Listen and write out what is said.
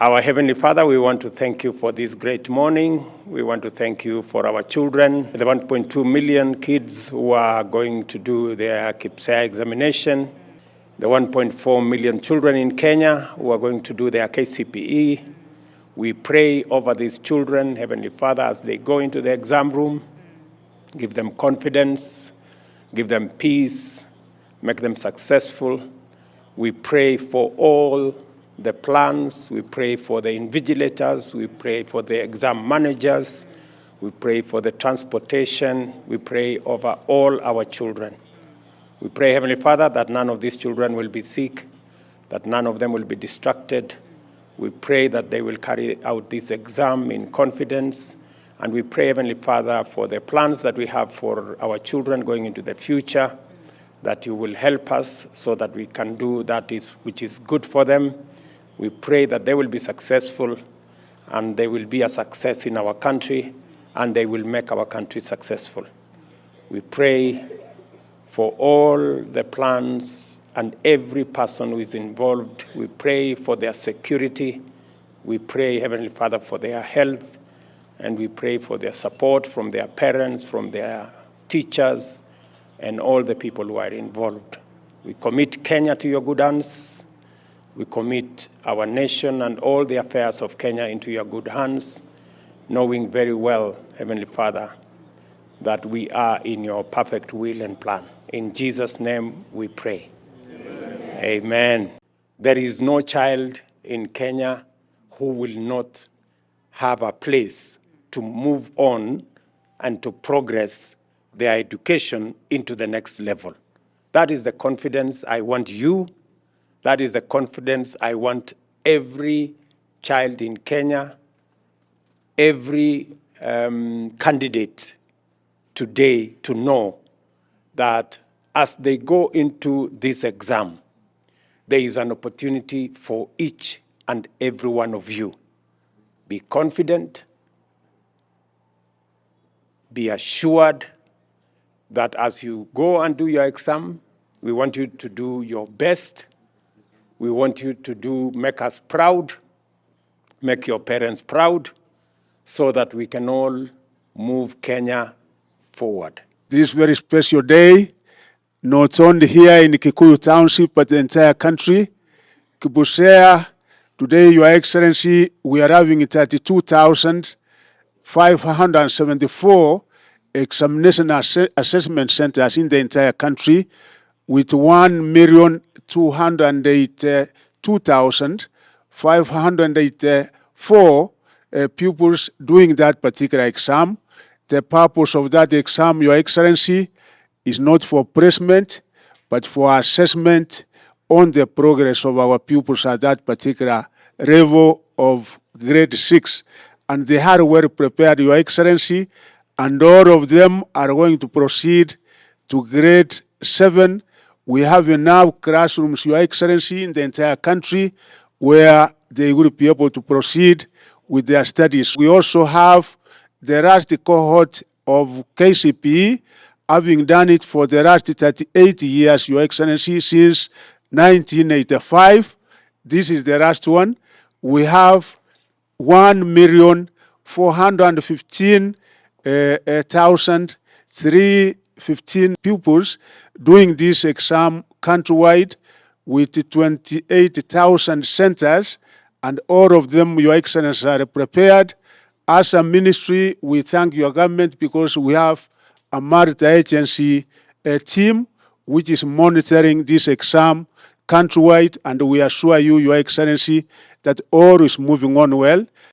Our Heavenly Father, we want to thank you for this great morning. We want to thank you for our children, the 1.2 million kids who are going to do their KPSEA examination, the 1.4 million children in Kenya who are going to do their KCPE. We pray over these children, Heavenly Father, as they go into the exam room. Give them confidence, give them peace, make them successful. We pray for all the plans, we pray for the invigilators, we pray for the exam managers, we pray for the transportation, we pray over all our children. We pray, Heavenly Father, that none of these children will be sick, that none of them will be distracted. We pray that they will carry out this exam in confidence. And we pray, Heavenly Father, for the plans that we have for our children going into the future, that you will help us so that we can do that which is good for them. We pray that they will be successful and they will be a success in our country and they will make our country successful. We pray for all the plans and every person who is involved. We pray for their security. We pray, Heavenly Father, for their health. And we pray for their support from their parents, from their teachers, and all the people who are involved. We commit Kenya to your good hands. We commit our nation and all the affairs of Kenya into your good hands, knowing very well, Heavenly Father, that we are in your perfect will and plan. In Jesus' name we pray. Amen. Amen. There is no child in Kenya who will not have a place to move on and to progress their education into the next level. That is the confidence I want you. That is the confidence I want every child in Kenya, every candidate today to know that as they go into this exam, there is an opportunity for each and every one of you. Be confident, be assured that as you go and do your exam, we want you to do your best. We want you to make us proud, make your parents proud, so that we can all move Kenya forward. This very special day, not only here in Kikuyu Township, but the entire country. Kibusea, today, Your Excellency, we are having 32,574 examination assessment centers in the entire country, with 1,282,584 pupils doing that particular exam. The purpose of that exam, Your Excellency, is not for placement, but for assessment on the progress of our pupils at that particular level of grade 6. And they are well prepared, Your Excellency, and all of them are going to proceed to grade 7. We have enough classrooms, Your Excellency, in the entire country where they will be able to proceed with their studies. We also have the last cohort of KCPE, having done it for the last 38 years, Your Excellency, since 1985. This is the last one. We have 1,415,315 pupils doing this exam countrywide with 28,000 centers, and all of them, Your Excellency, are prepared. As a ministry, we thank your government because we have a multi-agency team which is monitoring this exam countrywide, and we assure you, Your Excellency, that all is moving on well.